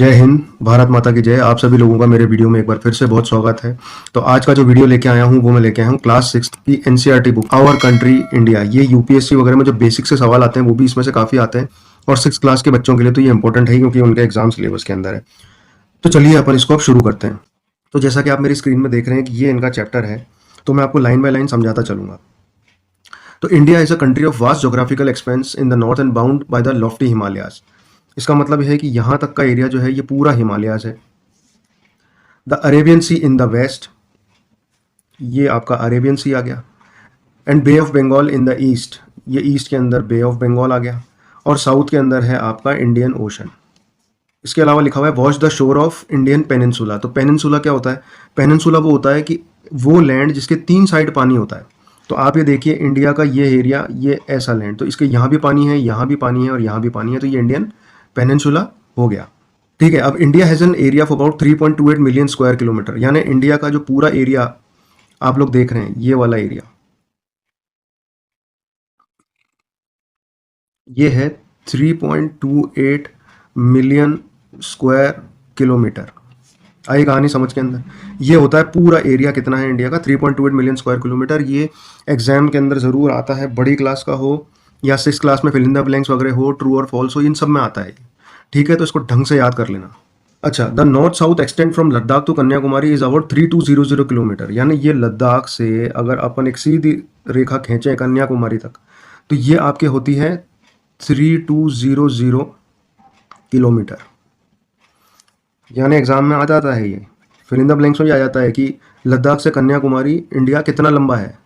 जय हिंद। भारत माता की जय। आप सभी लोगों का मेरे वीडियो में एक बार फिर से बहुत स्वागत है। तो आज का जो वीडियो लेके आया हूँ वो मैं लेके आया हूँ क्लास 6 की NCERT book our country India. ये यूपीएससी वगैरह में जो बेसिक से सवाल आते हैं वो भी इसमें से काफ़ी आते हैं, और 6 क्लास के बच्चों के लिए तो ये इंपॉर्टेंट है क्योंकि उनके एग्जाम सिलेबस के अंदर है। तो चलिए अपन इसको अब शुरू करते हैं। तो जैसा कि आप मेरी स्क्रीन में देख रहे हैं कि ये इनका चैप्टर है, तो मैं आपको लाइन बाय लाइन समझाता चलूंगा। तो India is a country of vast geographical expense in the north and bound by the Lofty Himalayas. इसका मतलब है कि यहाँ तक का एरिया जो है ये पूरा हिमालयाज है। The Arabian Sea in the west, ये आपका अरेबियन सी आ गया। And Bay of Bengal in the east, ये ईस्ट के अंदर बे ऑफ बंगाल आ गया। और साउथ के अंदर है आपका इंडियन ओशन। इसके अलावा लिखा हुआ है watch the shore of Indian peninsula. तो पेनिनसुला क्या होता है? पेनिनसुला वो होता है कि वो लैंड जिसके 3 साइड पानी होता है। तो आप ये देखिए इंडिया का ये एरिया, ये ऐसा लैंड, तो इसके यहाँ भी पानी है, यहाँ भी पानी है और यहाँ भी पानी है, तो ये इंडियन पेनिनसुला हो गया। ठीक है। अब India has an area of about 3.28 million square kilometre, यानी इंडिया का जो पूरा एरिया आप लोग देख रहे हैं ये वाला एरिया, ये है 3.28 मिलियन स्क्वायर किलोमीटर। आई कहानी समझ के अंदर? ये होता है पूरा एरिया कितना है इंडिया का, 3.28 मिलियन स्क्वायर किलोमीटर। ये एग्जाम के अंदर ज़रूर आता है, बड़ी क्लास का हो या 6 क्लास में फिल इन द ब्लैंक्स वगैरह हो, ट्रू और फॉल्स हो, इन सब में आता है। ठीक है, तो इसको ढंग से याद कर लेना। अच्छा, the north south extend from Ladakh to Kanyakumari is about 3200 kilometre, यानी ये लद्दाख से अगर अपन एक सीधी रेखा खींचें कन्याकुमारी तक, तो ये आपके होती है 3200 किलोमीटर। यानी एग्जाम में आ जाता है, ये फिल इन द ब्लैंक्स में भी आ जाता है कि लद्दाख से कन्याकुमारी इंडिया कितना लंबा है,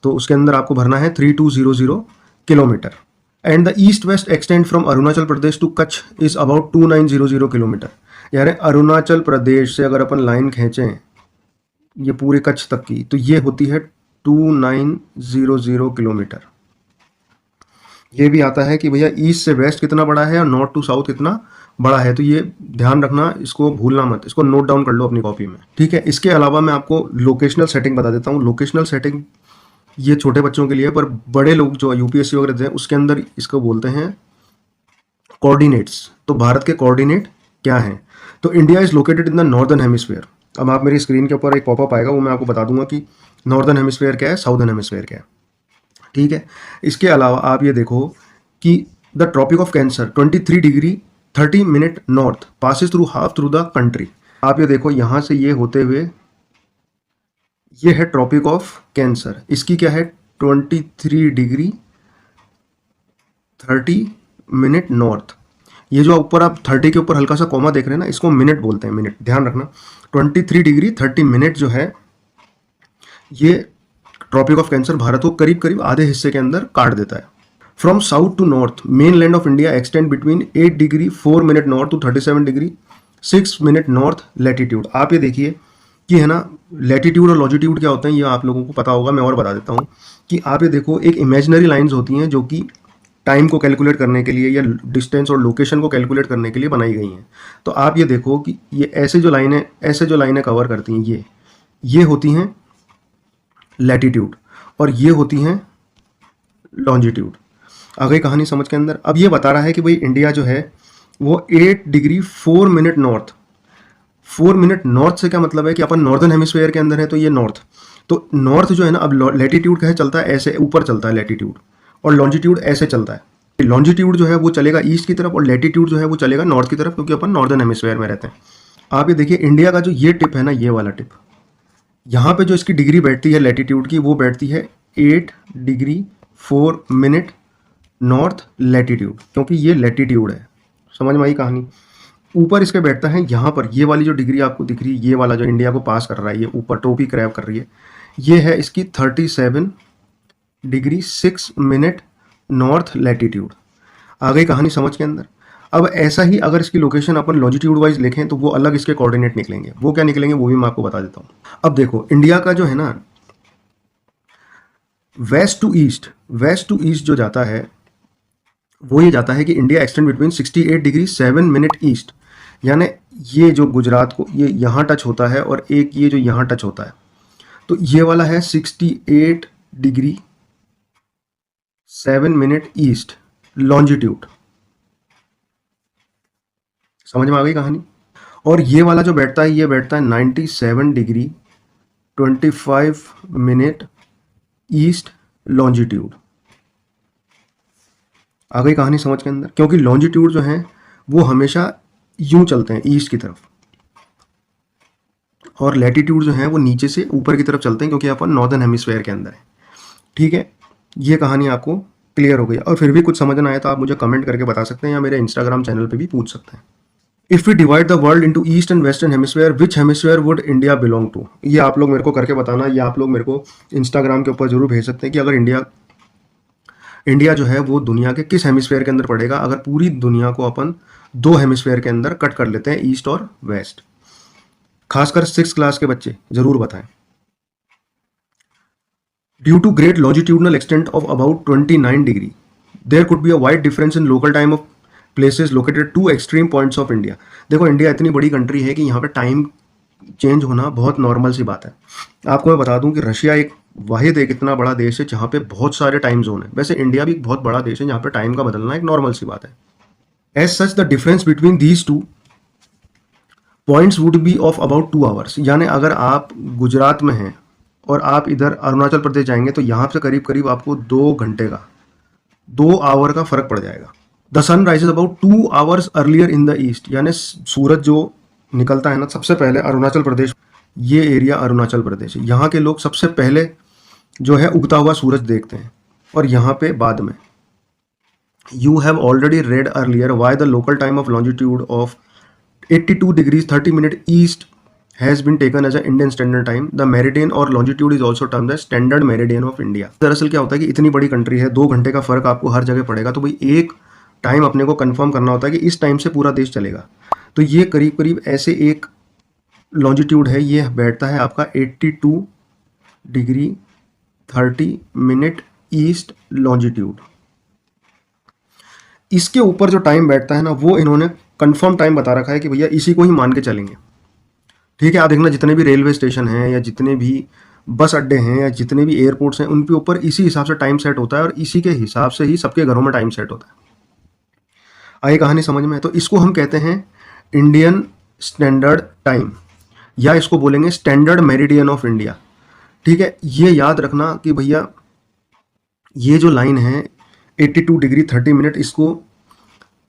तो उसके अंदर आपको भरना है 3200 kilometre. And the east west extend from Arunachal Pradesh to Kutch is about 2900 kilometre. यानी अरुणाचल प्रदेश से अगर अपन लाइन खींचें ये पूरे कच्छ तक की, तो ये होती है 2900 किलोमीटर। ये भी आता है कि भैया ईस्ट से वेस्ट कितना बड़ा है और नॉर्थ टू साउथ कितना बड़ा है, तो ये ध्यान रखना, इसको भूलना मत, इसको नोट डाउन कर लो अपनी कॉपी में। ठीक है। इसके अलावा मैं आपको लोकेशनल सेटिंग बता देता हूँ। लोकेशनल सेटिंग ये छोटे बच्चों के लिए, पर बड़े लोग जो यूपीएससी वगैरह देते हैं उसके अंदर इसको बोलते हैं कोऑर्डिनेट्स। तो भारत के कोऑर्डिनेट क्या हैं? तो India is located in the northern hemisphere. अब आप मेरी स्क्रीन के ऊपर एक पॉपअप आएगा, वो मैं आपको बता दूंगा कि नॉर्दर्न हेमिस्फीयर क्या है, साउदर्न हेमिस्फीयर क्या है। ठीक है। इसके अलावा आप ये देखो कि the Tropic of Cancer 23 degree 30 minute north passes through half through the country. आप ये देखो यहाँ से ये होते हुए ये है ट्रॉपिक ऑफ कैंसर, इसकी क्या है 23 डिग्री 30 मिनट नॉर्थ। ये जो ऊपर आप 30 के ऊपर हल्का सा कॉमा देख रहे हैं ना, इसको मिनट बोलते हैं, मिनट, ध्यान रखना। 23 डिग्री 30 मिनट जो है ये ट्रॉपिक ऑफ कैंसर भारत को करीब करीब आधे हिस्से के अंदर काट देता है। From south to north mainland of India extend between 8 degree 4 minute north to 37 degree 6 minute north latitude. आप ये देखिए कि है ना, लैटिट्यूड और लॉजिट्यूड क्या होते हैं ये आप लोगों को पता होगा, मैं और बता देता हूँ कि आप ये देखो एक इमेजिनरी लाइंस होती हैं जो कि टाइम को कैलकुलेट करने के लिए या डिस्टेंस और लोकेशन को कैलकुलेट करने के लिए बनाई गई हैं। तो आप ये देखो कि ये ऐसे जो लाइनें कवर करती हैं ये होती हैं लैटिट्यूड और ये होती हैं लॉन्जिट्यूड। आ गई कहानी समझ के अंदर? अब ये बता रहा है कि भाई इंडिया जो है वो 8 degree 4 minute north, 4 minute north से क्या मतलब है कि अपन नॉर्दर्न हेमिस्फीयर के अंदर है, तो ये नॉर्थ, तो नॉर्थ जो है ना, अब लैटिट्यूड कैसे चलता है, ऐसे ऊपर चलता है लैटिट्यूड, और लॉन्जिट्यूड ऐसे चलता है। लॉन्जिट्यूड जो है वो चलेगा ईस्ट की तरफ और लैटिट्यूड जो है वो चलेगा नॉर्थ की तरफ, क्योंकि अपन नॉर्दर्न हेमिस्फीयर में रहते हैं। आप ये देखिए इंडिया का जो ये टिप है ना, ये वाला टिप, यहाँ पे जो इसकी डिग्री बैठती है लैटिट्यूड की, वो बैठती है 8 डिग्री 4 मिनट नॉर्थ लैटिट्यूड, क्योंकि ये लैटिट्यूड है। समझ में आई कहानी? ऊपर इसके बैठता है यहाँ पर, ये वाली जो डिग्री आपको दिख रही है, ये वाला जो इंडिया को पास कर रहा है, ये ऊपर टोपी क्रैप कर रही है, ये है इसकी 37 डिग्री 6 मिनट नॉर्थ लैटिट्यूड। आ गई कहानी समझ के अंदर? अब ऐसा ही अगर इसकी लोकेशन अपन लॉन्जिट्यूड वाइज लिखें तो वो अलग इसके कोऑर्डिनेट निकलेंगे। वो क्या निकलेंगे वो भी मैं आपको बता देता हूँ। अब देखो इंडिया का जो है ना वेस्ट टू ईस्ट जो जाता है वो ये जाता है कि India extend between 68 degree 7 minute east. यानी ये जो गुजरात को ये यहाँ टच होता है और एक ये जो यहाँ टच होता है, तो ये वाला है 68 डिग्री 7 मिनट ईस्ट लॉन्जिट्यूड। समझ में आ गई कहानी? और ये वाला जो बैठता है ये बैठता है 97 डिग्री 25 मिनट ईस्ट लॉन्जिट्यूड। आ गई कहानी समझ के अंदर, क्योंकि लॉन्जिट्यूड जो है वो हमेशा यूं चलते हैं ईस्ट की तरफ, और लैटिट्यूड जो है वो नीचे से ऊपर की तरफ चलते हैं, क्योंकि अपन नॉर्दर्न हेमिस्फेयर के अंदर है। ठीक है, ये कहानी आपको क्लियर हो गई। और फिर भी कुछ समझ ना आए तो आप मुझे कमेंट करके बता सकते हैं या मेरे इंस्टाग्राम चैनल पे भी पूछ सकते हैं। If we divide the world into east and western hemisphere, which hemisphere would India belong to? ये आप लोग मेरे को करके बताना, या आप लोग मेरे को इंस्टाग्राम के ऊपर जरूर भेज सकते हैं कि अगर इंडिया जो है वो दुनिया के किस हेमिस्फेयर के अंदर पड़ेगा, अगर पूरी दुनिया को अपन 2 हेमिस्फेयर के अंदर कट कर लेते हैं, ईस्ट और वेस्ट। खासकर 6th क्लास के बच्चे जरूर बताएं। Due to great longitudinal extent of about 29 degree, there could be a wide difference in local time of places located to extreme points of India. देखो, इंडिया इतनी बड़ी कंट्री है कि यहाँ पे टाइम चेंज होना बहुत नॉर्मल सी बात है। आपको मैं बता दूं कि रशिया एक इतना बड़ा देश है जहाँ पे बहुत सारे टाइम जोन है। वैसे इंडिया भी एक बहुत बड़ा देश है जहाँ पे टाइम का बदलना एक नॉर्मल सी बात है। As such the difference between these two points would be of about 2 hours. यानी अगर आप गुजरात में हैं और आप इधर अरुणाचल प्रदेश जाएंगे तो यहाँ से करीब करीब आपको 2 आवर का फर्क पड़ जाएगा। The sun rises about 2 hours earlier in the east, यानी सूरज जो निकलता है ना सबसे पहले अरुणाचल प्रदेश, ये एरिया अरुणाचल प्रदेश है, यहाँ के लोग सबसे पहले जो है उगता हुआ सूरज देखते हैं, और यहाँ पे बाद में। You have already read earlier why the local time of longitude of 82 degrees 30 minute east has been taken as a Indian standard time. The meridian और longitude is also termed the standard meridian of India. दरअसल क्या होता है कि इतनी बड़ी country है, 2 घंटे का फर्क आपको हर जगह पड़ेगा, तो भाई एक टाइम अपने को कंफर्म करना होता है कि इस टाइम से पूरा देश चलेगा। तो ये करीब करीब ऐसे एक लॉन्जिट्यूड है, ये बैठता है आपका 82 डिग्री 30 मिनट ईस्ट लॉन्जिट्यूड। इसके ऊपर जो टाइम बैठता है ना वो इन्होंने कंफर्म टाइम बता रखा है कि भैया इसी को ही मान के चलेंगे। ठीक है, आप देखना जितने भी रेलवे स्टेशन हैं या जितने भी बस अड्डे हैं या जितने भी एयरपोर्ट्स हैं उनके ऊपर इसी हिसाब से टाइम सेट होता है, और इसी के हिसाब से ही सबके घरों में टाइम सेट होता है। आई कहानी समझ में? तो इसको हम कहते हैं इंडियन स्टैंडर्ड टाइम, या इसको बोलेंगे स्टैंडर्ड मेरिडियन ऑफ इंडिया। ठीक है, ये याद रखना कि भैया ये जो लाइन है 82 डिग्री 30 मिनट, इसको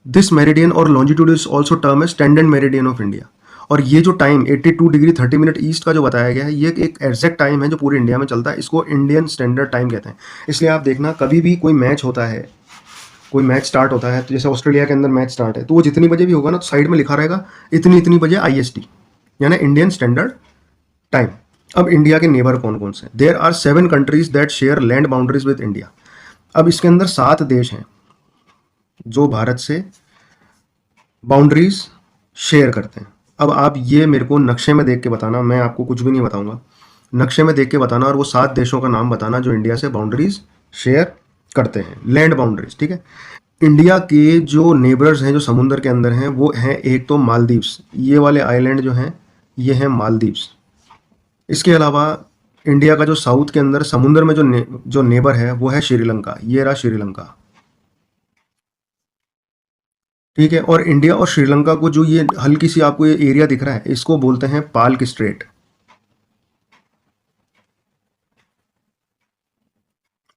दिस मेरिडियन और लॉन्जिट्यूड इज ऑल्सो टर्म है स्टैंडर्ड मेरिडियन ऑफ इंडिया। और ये जो टाइम 82 डिग्री 30 मिनट ईस्ट का जो बताया गया है, ये एक एग्जैक्ट टाइम है जो पूरे इंडिया में चलता है, इसको इंडियन स्टैंडर्ड टाइम कहते हैं। इसलिए आप देखना कभी भी कोई मैच होता है, कोई मैच स्टार्ट होता है, तो जैसे ऑस्ट्रेलिया के अंदर मैच स्टार्ट है तो वो जितनी बजे भी होगा ना तो साइड में लिखा रहेगा इतनी इतनी बजे IST, यानी इंडियन स्टैंडर्ड टाइम। अब इंडिया के नेबर कौन कौन से? There are 7 countries that share land boundaries with India. अब इसके अंदर 7 देश हैं जो भारत से बाउंड्रीज शेयर करते हैं। अब आप ये मेरे को नक्शे में देख के बताना, मैं आपको कुछ भी नहीं बताऊंगा, नक्शे में देख के बताना और वो 7 देशों का नाम बताना जो इंडिया से बाउंड्रीज शेयर करते हैं, लैंड बाउंड्रीज। ठीक है, इंडिया के जो नेबर्स हैं जो समुंदर के अंदर हैं वो हैं, एक तो मालदीव्स, ये वाले आइलैंड जो हैं ये हैं मालदीव्स। इसके अलावा इंडिया का जो साउथ के अंदर समुंदर में जो नेबर है वो है श्रीलंका, ये रहा श्रीलंका। ठीक है, और इंडिया और श्रीलंका को जो ये हल्की सी आपको ये एरिया दिख रहा है इसको बोलते हैं पाल्क स्ट्रेट।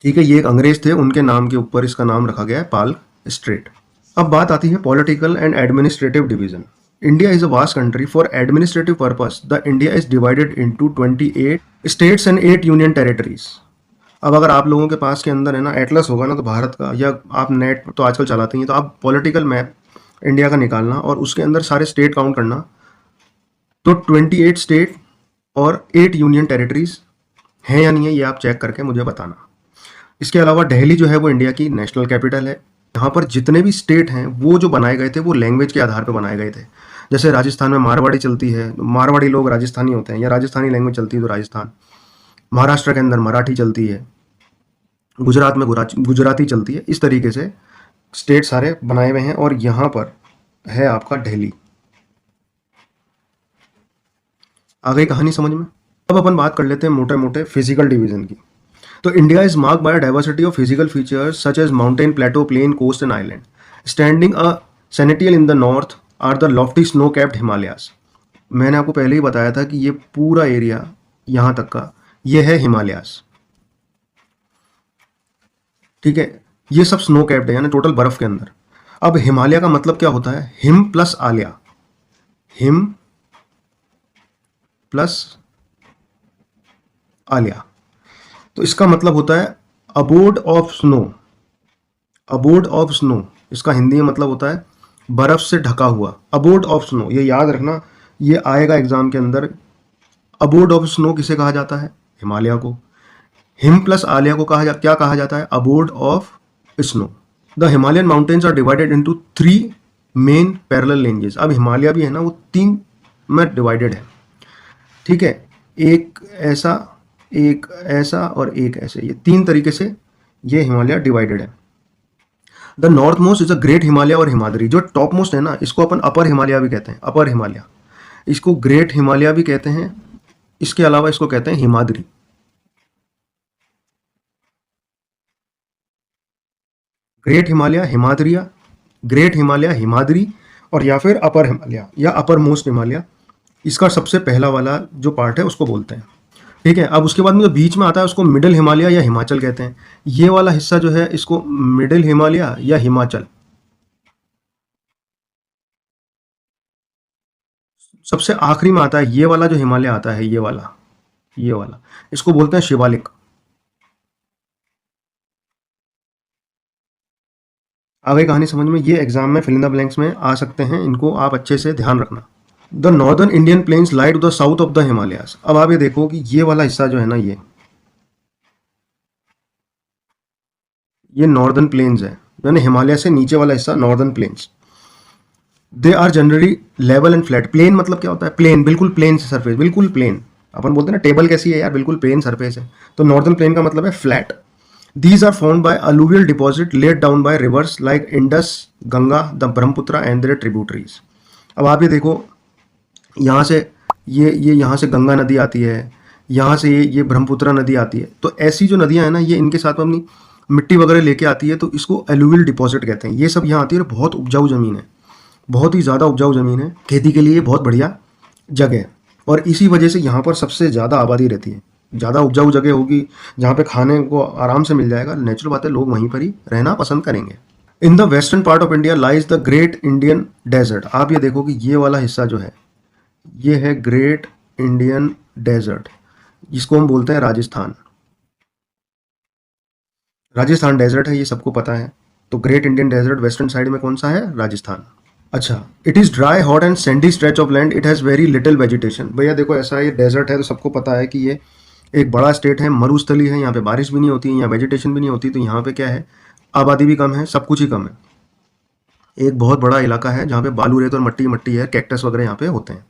ठीक है, ये एक अंग्रेज थे, उनके नाम के ऊपर इसका नाम रखा गया है पाल्क स्ट्रेट। अब बात आती है political and administrative division. India is a vast country. For administrative purpose the India is divided into 28 states and 8 union territories. अब अगर आप लोगों के पास के अंदर है ना एटलस होगा ना तो भारत का, या आप नेट तो आजकल चलाते हैं तो आप पॉलिटिकल मैप इंडिया का निकालना और उसके अंदर सारे स्टेट काउंट करना, तो 28 स्टेट और 8 यूनियन टेरिटरीज हैं या नहीं है ये आप चेक करके मुझे बताना। इसके अलावा दिल्ली जो है वो इंडिया की नेशनल कैपिटल है। यहाँ पर जितने भी स्टेट हैं वो जो बनाए गए थे वो लैंग्वेज के आधार पर बनाए गए थे। जैसे राजस्थान में मारवाड़ी चलती है, मारवाड़ी लोग राजस्थानी होते हैं, या राजस्थानी लैंग्वेज चलती है तो राजस्थान। महाराष्ट्र के अंदर मराठी चलती है, गुजरात में गुजराती चलती है। इस तरीके से स्टेट सारे बनाए हुए हैं, और यहाँ पर है आपका दिल्ली। आ गई कहानी समझ में? अब अपन बात कर लेते हैं मोटे मोटे फिजिकल डिवीजन की। तो India is marked by diversity of physical features such as mountain, plateau, plain, coast and island. Standing a sentinel in the north are the lofty snow capped Himalayas. मैंने आपको पहले ही बताया था कि ये पूरा एरिया यहाँ तक का ये है हिमालयास, ठीक है। ये सब स्नो कैप्ड है, यानी टोटल बर्फ के अंदर। अब हिमालय का मतलब क्या होता है? हिम प्लस आलिया, हिम प्लस आलिया। तो इसका मतलब होता है abode of snow, abode of snow, इसका हिंदी में मतलब होता है बर्फ से ढका हुआ, अबोर्ड ऑफ स्नो। ये याद रखना, ये आएगा एग्जाम के अंदर। अबोर्ड ऑफ स्नो किसे कहा जाता है? हिमालय को। हिम प्लस आलिया को क्या कहा जाता है? Abode of snow. The Himalayan mountains are divided into 3 main parallel ranges. अब हिमालय भी है ना, वो 3 में डिवाइडेड है, ठीक है। एक ऐसा, एक ऐसा और एक ऐसे, ये 3 तरीके से ये हिमालय डिवाइडेड है। The north most is a great Himalaya और हिमाद्री। जो टॉप मोस्ट है ना, इसको अपन अपर हिमालय भी कहते हैं, अपर हिमालय। इसको ग्रेट हिमालय भी कहते हैं, इसके अलावा इसको कहते हैं हिमाद्री। ग्रेट हिमालय, हिमाद्रिया, ग्रेट हिमालय, हिमाद्री, और या फिर अपर हिमालय या अपर मोस्ट हिमालय। इसका सबसे पहला वाला जो पार्ट है उसको बोलते हैं, ठीक है। अब उसके बाद में जो बीच में आता है उसको मिडिल हिमालय या हिमाचल कहते हैं। ये वाला हिस्सा जो है इसको मिडिल हिमालय या हिमाचल। सबसे आखिरी में आता है ये वाला जो हिमालय आता है, ये वाला, ये वाला, इसको बोलते हैं शिवालिक। आगे कहानी समझ में? ये एग्जाम में फिल इन द ब्लैंक्स में आ सकते हैं, इनको आप अच्छे से ध्यान रखना। The northern Indian plains lie to the south of the Himalayas. अब आप ये देखो कि ये वाला हिस्सा जो है ना, ये नॉर्दर्न प्लेन्स है, यानी हिमालय से नीचे वाला हिस्सा northern plains. They are generally level and flat. Plain मतलब क्या होता है? प्लेन, बिल्कुल प्लेन सरफेस, बिल्कुल प्लेन। अपन बोलते हैं ना टेबल कैसी है यार, बिल्कुल प्लेन सरफेस है। तो नॉर्दर्न प्लेन का मतलब है flat. These are formed by alluvial deposit laid down by rivers like Indus, Ganga, the Brahmaputra and their tributaries। अब आप ये देखो, यहाँ से ये यहाँ से गंगा नदी आती है, यहाँ से ये ब्रह्मपुत्र नदी आती है। तो ऐसी जो नदियाँ हैं ना, ये इनके साथ में अपनी मिट्टी वगैरह लेके आती है, तो इसको एलुवियल डिपॉजिट कहते हैं। ये सब यहाँ आती है, बहुत उपजाऊ ज़मीन है, बहुत ही ज़्यादा उपजाऊ ज़मीन है, खेती के लिए बहुत बढ़िया जगह है। और इसी वजह से यहाँ पर सबसे ज़्यादा आबादी रहती है। ज़्यादा उपजाऊ जगह होगी जहाँ पे खाने को आराम से मिल जाएगा, नेचुरल बात है, लोग वहीं पर ही रहना पसंद करेंगे। In the western part of India lies the Great Indian Desert. आप ये देखो कि ये वाला हिस्सा जो है, ये है ग्रेट इंडियन डेजर्ट, जिसको हम बोलते हैं राजस्थान। राजस्थान डेजर्ट है, ये सबको पता है। तो Great Indian Desert western side में कौन सा है? राजस्थान। अच्छा, it is dry hot and sandy stretch of land, it has very little vegetation. भैया देखो, ऐसा ये डेजर्ट है तो सबको पता है कि ये एक बड़ा स्टेट है, मरुस्थली है, यहाँ पे बारिश भी नहीं होती है, यहाँ वेजिटेशन भी नहीं होती। तो यहाँ पे क्या है? आबादी भी कम है, सब कुछ ही कम है। एक बहुत बड़ा इलाका है जहाँ पे बालू रेत और मट्टी मट्टी है, कैक्टस वगैरह यहाँ पे होते हैं।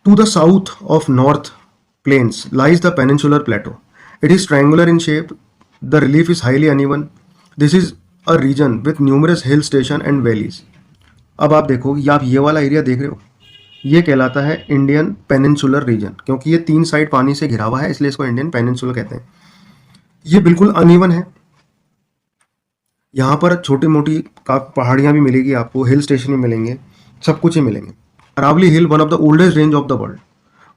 To the south of north plains lies the peninsular plateau. It is triangular in shape, the relief is highly uneven, this is a region with numerous hill station and valleys. अब आप देखो, ये आप ये वाला एरिया देख रहे हो, ये कहलाता है इंडियन पेनिनसुलर रीजन, क्योंकि ये 3 साइड पानी से घिरा हुआ है, इसलिए इसको इंडियन पेनिनसुलर कहते हैं। ये बिल्कुल अनइवन है, यहाँ पर छोटी मोटी पहाड़ियाँ भी मिलेगी आपको, हिल स्टेशन भी मिलेंगे, सब कुछ ही मिलेंगे। Aravalli hill, one of the oldest range of the world,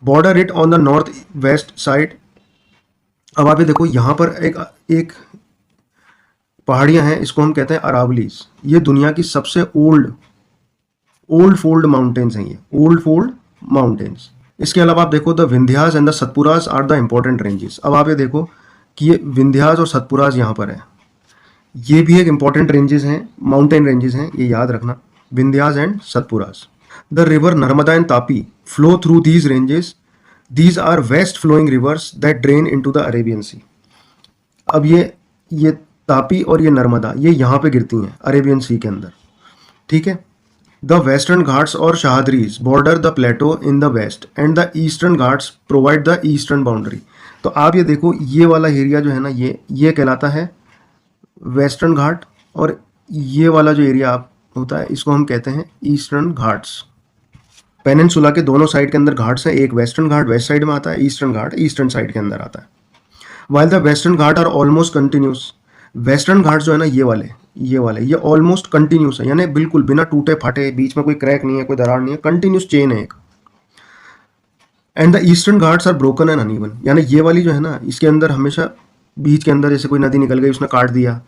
border it on the north west side. अब आप ये देखो, यहाँ पर एक पहाड़ियाँ हैं, इसको हम कहते हैं अरावलीज। ये दुनिया की सबसे ओल्ड फोल्ड माउंटेन्स हैं, ये ओल्ड फोल्ड माउंटेन्स। इसके अलावा आप देखो, the Vindhyas and the Satpuras are the important ranges. अब आप ये देखो कि ये विंध्यास और सतपुरास यहाँ पर है, ये भी एक इंपॉर्टेंट रेंजेस हैं, माउंटेन रेंजेस हैं, ये याद रखना, Vindhyas and Satpuras. The river Narmada and Tapi flow through these ranges, these are west flowing rivers that drain into the Arabian sea. अब ये तापी और ये नर्मदा, ये यहाँ पे गिरती हैं अरेबियन सी के अंदर, ठीक है। द वेस्टर्न घाट्स और Sahyadris border the plateau in the west and the Eastern Ghats provide the eastern boundary. तो आप ये देखो, ये वाला एरिया जो है ना, ये कहलाता है वेस्टर्न घाट, और ये वाला जो एरिया आप होता है इसको हम कहते हैं ईस्टर्न घाट्स। पेनिनसुला के दोनों साइड के अंदर घाट्स हैं, एक वेस्टर्न घाट वेस्ट साइड में आता है, ईस्टर्न घाट ईस्टर्न साइड के अंदर आता है। While the Western Ghat are almost continuous, Western Ghat जो है ना, ये ऑलमोस्ट कंटिन्यूस है, यानी बिल्कुल बिना टूटे फाटे, बीच में कोई क्रैक नहीं है, कोई दरार नहीं है, कंटिन्यूस चेन है एक। And the Eastern Ghats are broken and uneven, यानी ये वाली जो है ना, इसके अंदर हमेशा बीच के अंदर जैसे कोई नदी निकल गई, उसने काट दिया,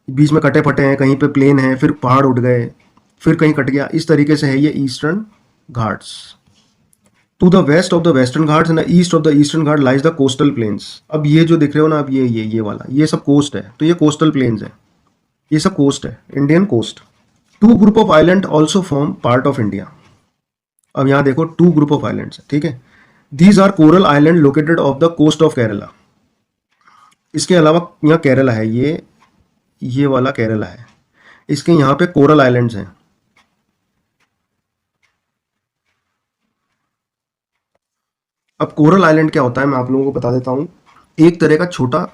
बीच में कटे फटे हैं, कहीं पे प्लेन है, फिर पहाड़ उठ गए, फिर कहीं कट गया, इस तरीके से है ये Eastern Ghats. To the west of the Western Ghats and the east of the Eastern Ghat lies the coastal plains. अब ये जो दिख रहे हो ना, अब ये वाला, ये सब कोस्ट है, तो ये कोस्टल प्लेन्स है, ये सब कोस्ट है, Indian coast. Two group of island also form part of India. अब यहाँ देखो, टू ग्रुप ऑफ आइलैंड्स है, ठीक है। These are coral island located off the coast of Kerala. इसके अलावा यहाँ केरला है, ये वाला केरला है, इसके यहाँ पे कोरल आइलैंड्स हैं। अब कोरल आइलैंड क्या होता है, मैं आप लोगों को बता देता हूँ। एक तरह का छोटा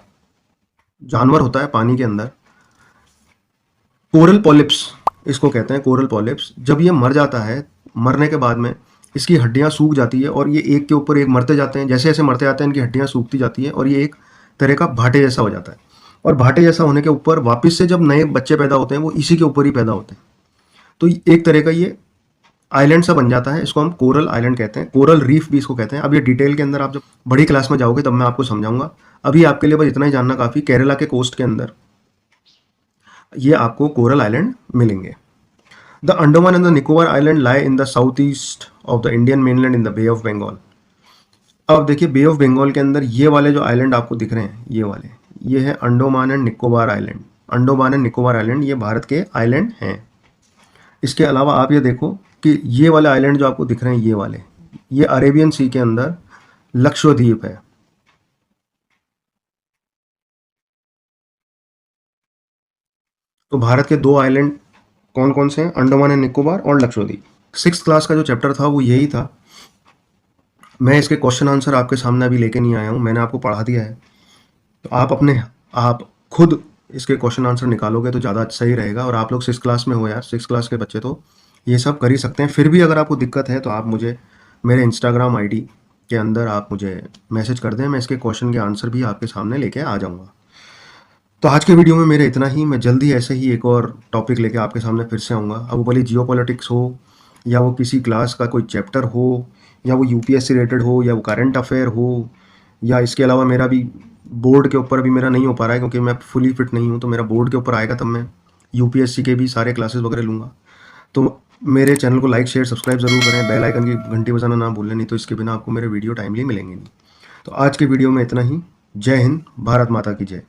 जानवर होता है पानी के अंदर, कोरल पॉलिप्स इसको कहते हैं, कोरल पॉलिप्स। जब ये मर जाता है, मरने के बाद में इसकी हड्डियां सूख जाती है, और ये एक के ऊपर एक मरते जाते हैं, जैसे जैसे मरते जाते हैं इनकी हड्डियां सूखती जाती है, और ये एक तरह का भाटे जैसा हो जाता है। और भाटे जैसा होने के ऊपर वापस से जब नए बच्चे पैदा होते हैं, वो इसी के ऊपर ही पैदा होते हैं। तो एक तरह का ये आइलैंड सा बन जाता है, इसको हम कोरल आइलैंड कहते हैं, कोरल रीफ भी इसको कहते हैं। अब ये डिटेल के अंदर आप जब बड़ी क्लास में जाओगे तब मैं आपको समझाऊंगा। अभी आपके लिए बस इतना ही जानना काफ़ी, केरला के कोस्ट के अंदर ये आपको कोरल आइलैंड मिलेंगे। The Andaman and the Nicobar island lie in the south east of the Indian mainland in the bay of Bengal. अब देखिए, बे ऑफ बंगाल के अंदर ये वाले जो आइलैंड आपको दिख रहे हैं, ये वाले, ये है Andaman and Nicobar island. Andaman and Nicobar island ये भारत के आइलैंड हैं। इसके अलावा आप ये देखो कि ये वाले आइलैंड जो आपको दिख रहे हैं, ये वाले, ये अरेबियन सी के अंदर लक्षद्वीप है। तो भारत के दो आइलैंड कौन कौन से हैं, अंडमान एंड निकोबार और लक्षद्वीप। 6th क्लास का जो चैप्टर था वो यही था। मैं इसके क्वेश्चन आंसर आपके सामने अभी लेके नहीं आया हूँ, मैंने आपको पढ़ा दिया है। तो आप खुद इसके क्वेश्चन आंसर निकालोगे तो ज़्यादा सही रहेगा। और आप लोग 6th क्लास में हो यार, 6th क्लास के बच्चे तो ये सब कर ही सकते हैं। फिर भी अगर आपको दिक्कत है तो आप मुझे मेरे इंस्टाग्राम आईडी के अंदर आप मुझे मैसेज कर दें, मैं इसके क्वेश्चन के आंसर भी आपके सामने लेके आ जाऊँगा। तो आज के वीडियो में मेरे इतना ही। मैं जल्दी ऐसे ही एक और टॉपिक लेके आपके सामने फिर से आऊँगा। अब वो भले जियो पॉलिटिक्स हो, या वो किसी क्लास का कोई चैप्टर हो, या वो यूपीएससी रिलेटेड हो, या वो करंट अफेयर हो, या इसके अलावा मेरा भी बोर्ड के ऊपर अभी मेरा नहीं हो पा रहा है क्योंकि मैं फुली फिट नहीं हूँ। तो मेरा बोर्ड के ऊपर आएगा तब मैं यूपीएससी के भी सारे क्लासेस वगैरह लूँगा। तो मेरे चैनल को लाइक शेयर सब्सक्राइब ज़रूर करें, बेल आइकन की घंटी बजाना ना भूलें, नहीं तो इसके बिना आपको मेरे वीडियो टाइमली मिलेंगे नहीं। तो आज के वीडियो में इतना ही। जय हिंद, भारत माता की जय।